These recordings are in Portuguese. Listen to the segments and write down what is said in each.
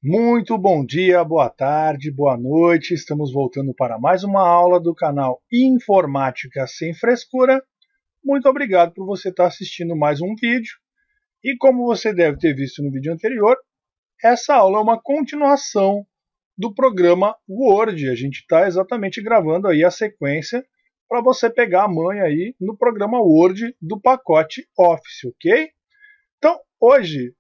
Muito bom dia, boa tarde, boa noite. Estamos voltando para mais uma aula do canal Informática Sem Frescura. Muito obrigado por você estar assistindo mais um vídeo. E como você deve ter visto no vídeo anterior, essa aula é uma continuação do programa Word. A gente está exatamente gravando aí a sequência para você pegar a manha aí no programa Word do pacote Office, ok? Então, hoje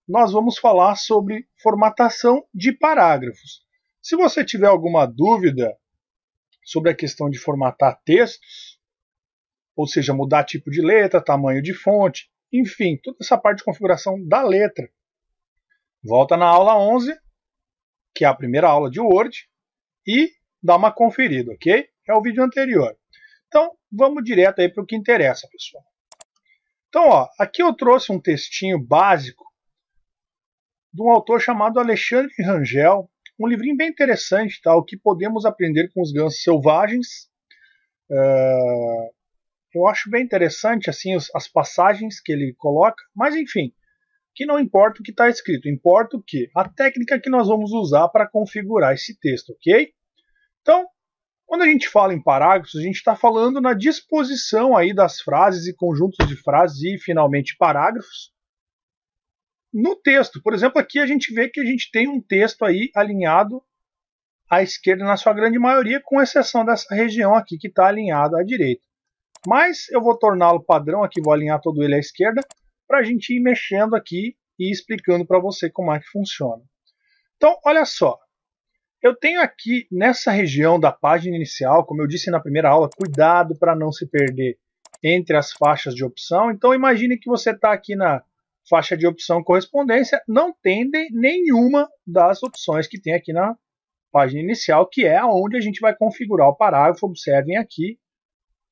nós vamos falar sobre formatação de parágrafos. Se você tiver alguma dúvida sobre a questão de formatar textos, ou seja, mudar tipo de letra, tamanho de fonte, enfim, toda essa parte de configuração da letra, volta na aula 11, que é a primeira aula de Word, e dá uma conferida, ok? É o vídeo anterior. Então, vamos direto aí para o que interessa, pessoal. Então, ó, aqui eu trouxe um textinho básico de um autor chamado Alexandre Rangel, um livrinho bem interessante, tá? O que podemos aprender com os gansos selvagens. Eu acho bem interessante assim as passagens que ele coloca, mas enfim, que não importa o que está escrito, importa o que? A técnica que nós vamos usar para configurar esse texto, ok? Então, quando a gente fala em parágrafos, a gente está falando na disposição aí das frases e conjuntos de frases e, finalmente, parágrafos no texto. Por exemplo, aqui a gente vê que a gente tem um texto aí alinhado à esquerda na sua grande maioria, com exceção dessa região aqui que está alinhada à direita. Mas eu vou torná-lo padrão aqui, vou alinhar todo ele à esquerda, para a gente ir mexendo aqui e explicando para você como é que funciona. Então, olha só. Eu tenho aqui nessa região da página inicial, como eu disse na primeira aula, cuidado para não se perder entre as faixas de opção. Então imagine que você está aqui na faixa de opção correspondência, não tem nenhuma das opções que tem aqui na página inicial, que é onde a gente vai configurar o parágrafo. Observem aqui,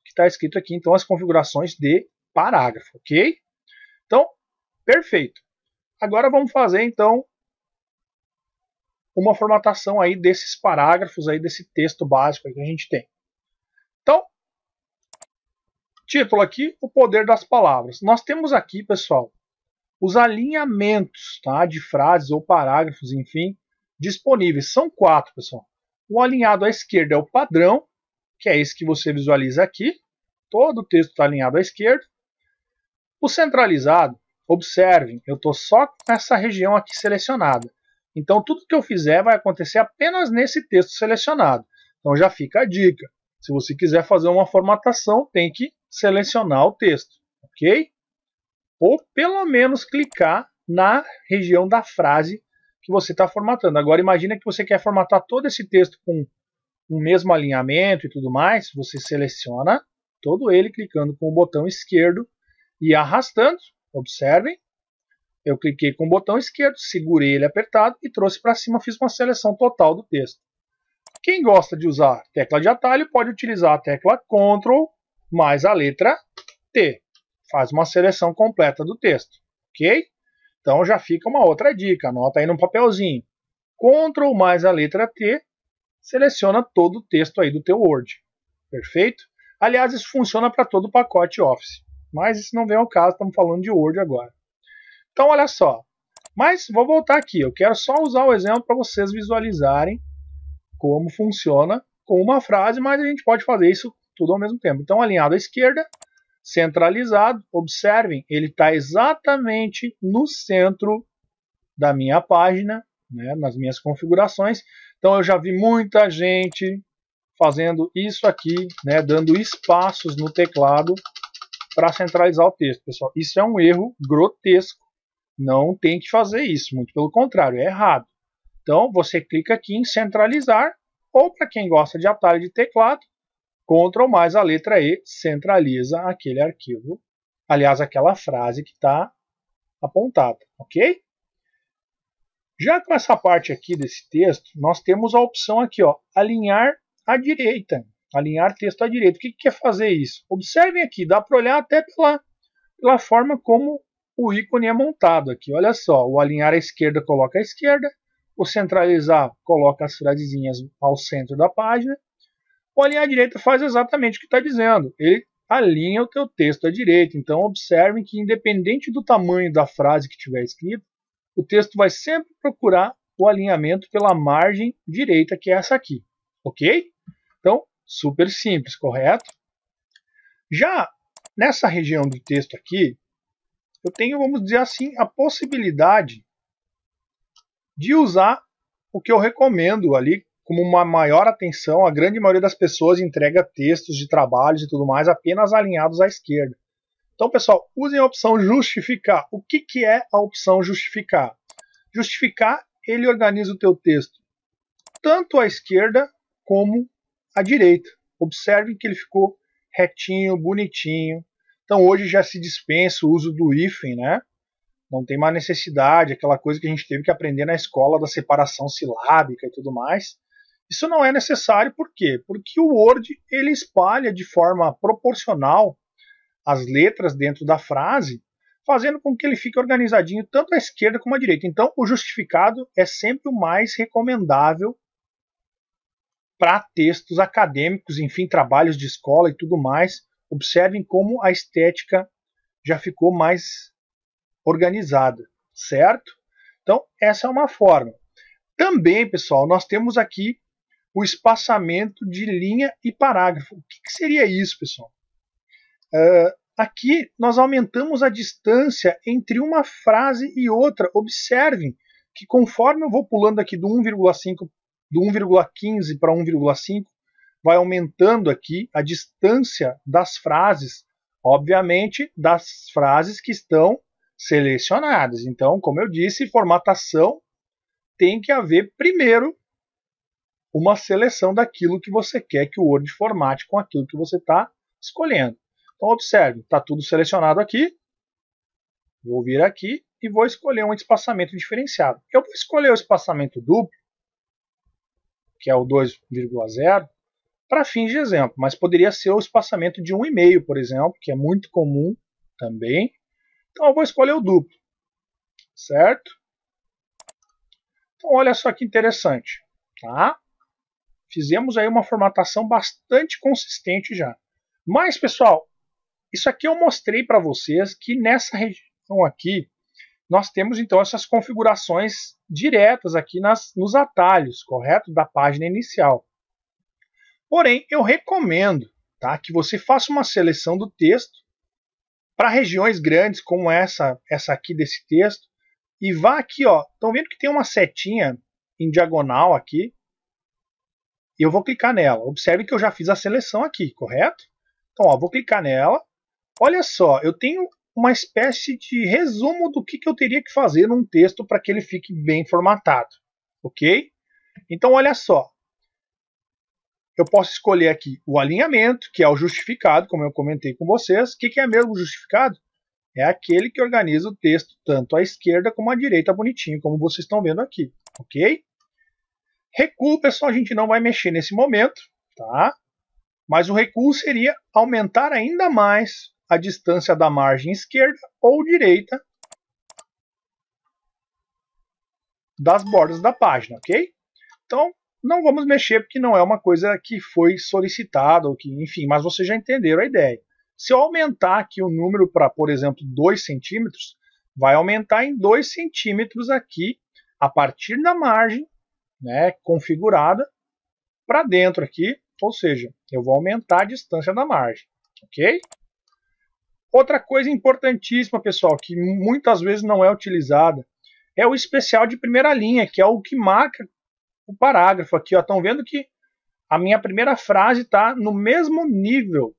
que está escrito aqui, então, as configurações de parágrafo, ok? Então, perfeito. Agora vamos fazer, então, uma formatação aí desses parágrafos, aí desse texto básico aí que a gente tem. Então, título aqui, o poder das palavras. Nós temos aqui, pessoal, os alinhamentos, tá, de frases ou parágrafos, enfim, disponíveis. São 4, pessoal. O alinhado à esquerda é o padrão, que é esse que você visualiza aqui. Todo o texto está alinhado à esquerda. O centralizado, observem, eu estou só com essa região aqui selecionada. Então, tudo que eu fizer vai acontecer apenas nesse texto selecionado. Então, já fica a dica. Se você quiser fazer uma formatação, tem que selecionar o texto, ok? Ou, pelo menos, clicar na região da frase que você está formatando. Agora, imagina que você quer formatar todo esse texto com o mesmo alinhamento e tudo mais. Você seleciona todo ele clicando com o botão esquerdo e arrastando. Observem. Eu cliquei com o botão esquerdo, segurei ele apertado e trouxe para cima, fiz uma seleção total do texto. Quem gosta de usar tecla de atalho pode utilizar a tecla Ctrl mais a letra T. Faz uma seleção completa do texto, ok? Então já fica uma outra dica, anota aí no papelzinho. Ctrl mais a letra T, seleciona todo o texto aí do teu Word, perfeito? Aliás, isso funciona para todo o pacote Office, mas isso não vem ao caso, estamos falando de Word agora. Então, olha só. Mas vou voltar aqui. Eu quero só usar o exemplo para vocês visualizarem como funciona com uma frase, mas a gente pode fazer isso tudo ao mesmo tempo. Então, alinhado à esquerda, centralizado. Observem, ele está exatamente no centro da minha página, né, nas minhas configurações. Então, eu já vi muita gente fazendo isso aqui, né, dando espaços no teclado para centralizar o texto. Pessoal, isso é um erro grotesco. Não tem que fazer isso, muito pelo contrário, é errado. Então, você clica aqui em centralizar, ou para quem gosta de atalho de teclado, Ctrl mais a letra E, centraliza aquele arquivo, aliás, aquela frase que está apontada, ok? Já com essa parte aqui desse texto, nós temos a opção aqui, ó, alinhar à direita, alinhar texto à direita. O que quer fazer isso? Observem aqui, dá para olhar até pela forma como o ícone é montado aqui. Olha só, o alinhar à esquerda coloca à esquerda, o centralizar coloca as frasezinhas ao centro da página, o alinhar à direita faz exatamente o que está dizendo. Ele alinha o teu texto à direita. Então observem que independente do tamanho da frase que tiver escrito, o texto vai sempre procurar o alinhamento pela margem direita, que é essa aqui, ok? Então, super simples, correto? Já nessa região do texto aqui, eu tenho, vamos dizer assim, a possibilidade de usar o que eu recomendo ali como uma maior atenção. A grande maioria das pessoas entrega textos de trabalhos e tudo mais apenas alinhados à esquerda. Então, pessoal, usem a opção justificar. O que é a opção justificar? Justificar, ele organiza o teu texto tanto à esquerda como à direita. Observe que ele ficou retinho, bonitinho. Então hoje já se dispensa o uso do hífen, né? Não tem mais necessidade, aquela coisa que a gente teve que aprender na escola da separação silábica e tudo mais. Isso não é necessário, por quê? Porque o Word ele espalha de forma proporcional as letras dentro da frase, fazendo com que ele fique organizadinho tanto à esquerda como à direita. Então o justificado é sempre o mais recomendável para textos acadêmicos, enfim, trabalhos de escola e tudo mais. Observem como a estética já ficou mais organizada, certo? Então, essa é uma forma. Também, pessoal, nós temos aqui o espaçamento de linha e parágrafo. O que seria isso, pessoal? Aqui nós aumentamos a distância entre uma frase e outra. Observem que conforme eu vou pulando aqui do 1,5 do 1,15 para 1,5, vai aumentando aqui a distância das frases, obviamente das frases que estão selecionadas. Então, como eu disse, formatação tem que haver primeiro uma seleção daquilo que você quer que o Word formate com aquilo que você está escolhendo. Então, observe, está tudo selecionado aqui. Vou vir aqui e vou escolher um espaçamento diferenciado. Eu vou escolher o espaçamento duplo, que é o 2,0, para fins de exemplo, mas poderia ser o espaçamento de 1,5, por exemplo, que é muito comum também. Então eu vou escolher o duplo, certo? Então olha só que interessante, tá? Fizemos aí uma formatação bastante consistente já. Mas, pessoal, isso aqui eu mostrei para vocês que nessa região aqui, nós temos então essas configurações diretas aqui nos atalhos, correto? Da página inicial. Porém, eu recomendo, tá, que você faça uma seleção do texto para regiões grandes como essa aqui desse texto e vá aqui, ó. Estão vendo que tem uma setinha em diagonal aqui? E eu vou clicar nela. Observe que eu já fiz a seleção aqui, correto? Então, ó, vou clicar nela. Olha só, eu tenho uma espécie de resumo do que eu teria que fazer num texto para que ele fique bem formatado, ok? Então, olha só. Eu posso escolher aqui o alinhamento, que é o justificado, como eu comentei com vocês. O que é mesmo o justificado? É aquele que organiza o texto tanto à esquerda como à direita bonitinho, como vocês estão vendo aqui, ok? Recuo, pessoal, a gente não vai mexer nesse momento, tá? Mas o recuo seria aumentar ainda mais a distância da margem esquerda ou direita das bordas da página, ok? Então, não vamos mexer porque não é uma coisa que foi solicitada, ou que, enfim, mas vocês já entenderam a ideia. Se eu aumentar aqui o número para, por exemplo, 2 centímetros, vai aumentar em 2 centímetros aqui, a partir da margem, né, configurada, para dentro aqui, ou seja, eu vou aumentar a distância da margem, ok? Outra coisa importantíssima, pessoal, que muitas vezes não é utilizada, é o especial de primeira linha, que é o que marca o parágrafo aqui. Estão vendo que a minha primeira frase está no mesmo nível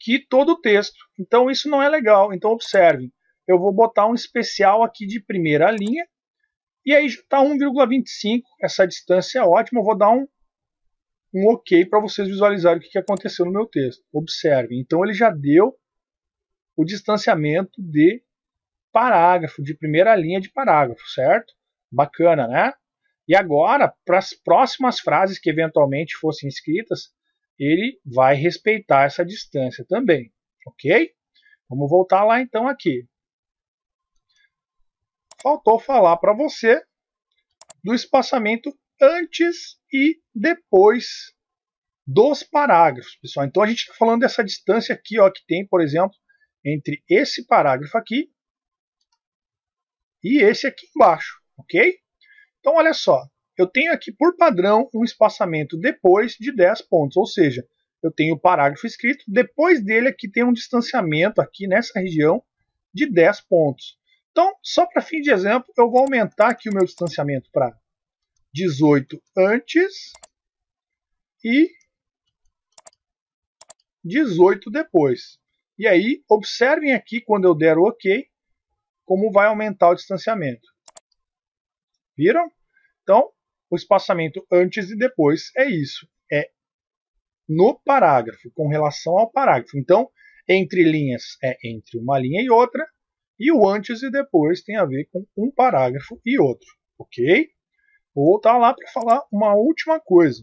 que todo o texto. Então isso não é legal. Então observem, eu vou botar um especial aqui de primeira linha, e aí já está 1,25, essa distância é ótima. Eu vou dar um ok para vocês visualizarem o que aconteceu no meu texto. Observem, então ele já deu o distanciamento de parágrafo, de primeira linha de parágrafo, certo? Bacana, né? E agora, para as próximas frases que eventualmente fossem escritas, ele vai respeitar essa distância também, ok? Vamos voltar lá então aqui. Faltou falar para você do espaçamento antes e depois dos parágrafos, pessoal. Então a gente está falando dessa distância aqui, ó, que tem, por exemplo, entre esse parágrafo aqui e esse aqui embaixo, ok? Então olha só, eu tenho aqui por padrão um espaçamento depois de 10 pontos, ou seja, eu tenho o parágrafo escrito, depois dele aqui tem um distanciamento aqui nessa região de 10 pontos. Então, só para fim de exemplo, eu vou aumentar aqui o meu distanciamento para 18 antes e 18 depois. E aí, observem aqui, quando eu der o OK, como vai aumentar o distanciamento. Viram? Então, o espaçamento antes e depois é isso. É no parágrafo, com relação ao parágrafo. Então, entre linhas é entre uma linha e outra, e o antes e depois tem a ver com um parágrafo e outro. Ok? Vou voltar lá para falar uma última coisa.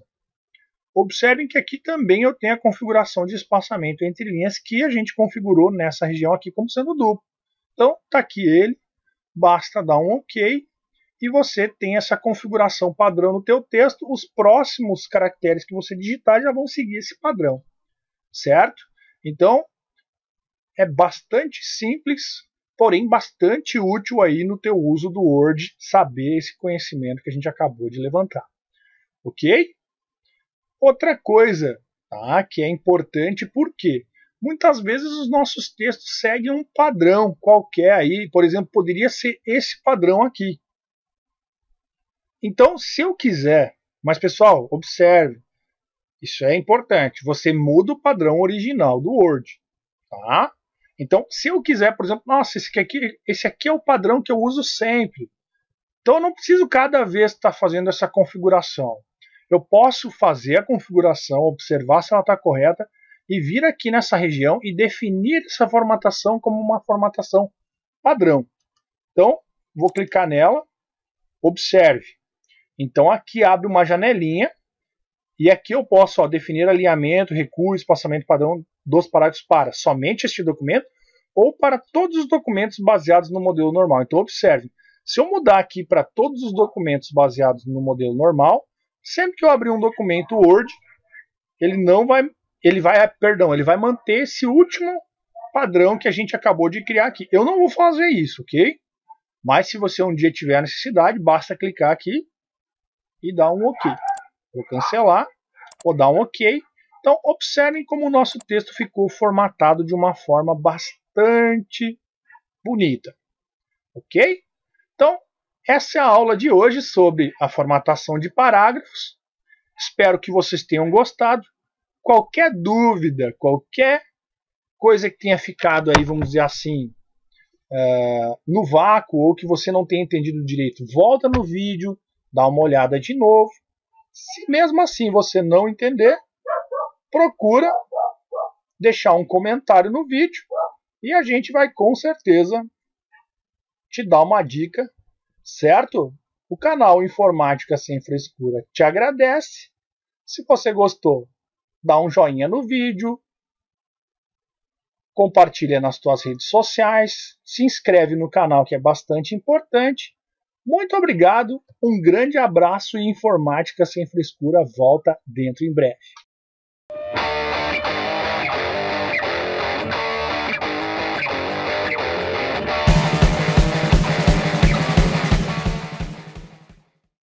Observem que aqui também eu tenho a configuração de espaçamento entre linhas que a gente configurou nessa região aqui como sendo duplo. Então, está aqui ele, basta dar um OK e você tem essa configuração padrão no teu texto. Os próximos caracteres que você digitar já vão seguir esse padrão, certo? Então, é bastante simples, porém bastante útil aí no teu uso do Word, saber esse conhecimento que a gente acabou de levantar. Ok? Outra coisa, tá, que é importante, porque muitas vezes os nossos textos seguem um padrão qualquer aí, por exemplo, poderia ser esse padrão aqui. Então, se eu quiser, mas pessoal, observe, isso é importante, você muda o padrão original do Word, tá? Então, se eu quiser, por exemplo, nossa, esse aqui é o padrão que eu uso sempre. Então, eu não preciso cada vez estar fazendo essa configuração. Eu posso fazer a configuração, observar se ela está correta e vir aqui nessa região e definir essa formatação como uma formatação padrão. Então, vou clicar nela, observe. Então, aqui abre uma janelinha e aqui eu posso definir alinhamento, recuo, espaçamento padrão dos parágrafos para somente este documento ou para todos os documentos baseados no modelo normal. Então, observe, se eu mudar aqui para todos os documentos baseados no modelo normal, sempre que eu abrir um documento Word, ele vai manter esse último padrão que a gente acabou de criar aqui. Eu não vou fazer isso, ok? Mas se você um dia tiver necessidade, basta clicar aqui e dar um OK. Vou cancelar, vou dar um OK. Então, observem como o nosso texto ficou formatado de uma forma bastante bonita. Ok? Então, essa é a aula de hoje sobre a formatação de parágrafos. Espero que vocês tenham gostado. Qualquer dúvida, qualquer coisa que tenha ficado aí, vamos dizer assim, no vácuo, ou que você não tenha entendido direito, volta no vídeo, dá uma olhada de novo. Se mesmo assim você não entender, procura deixar um comentário no vídeo e a gente vai com certeza te dar uma dica, certo? O canal Informática Sem Frescura te agradece. Se você gostou, dá um joinha no vídeo, compartilha nas tuas redes sociais, se inscreve no canal que é bastante importante. Muito obrigado, um grande abraço e Informática Sem Frescura volta dentro em breve.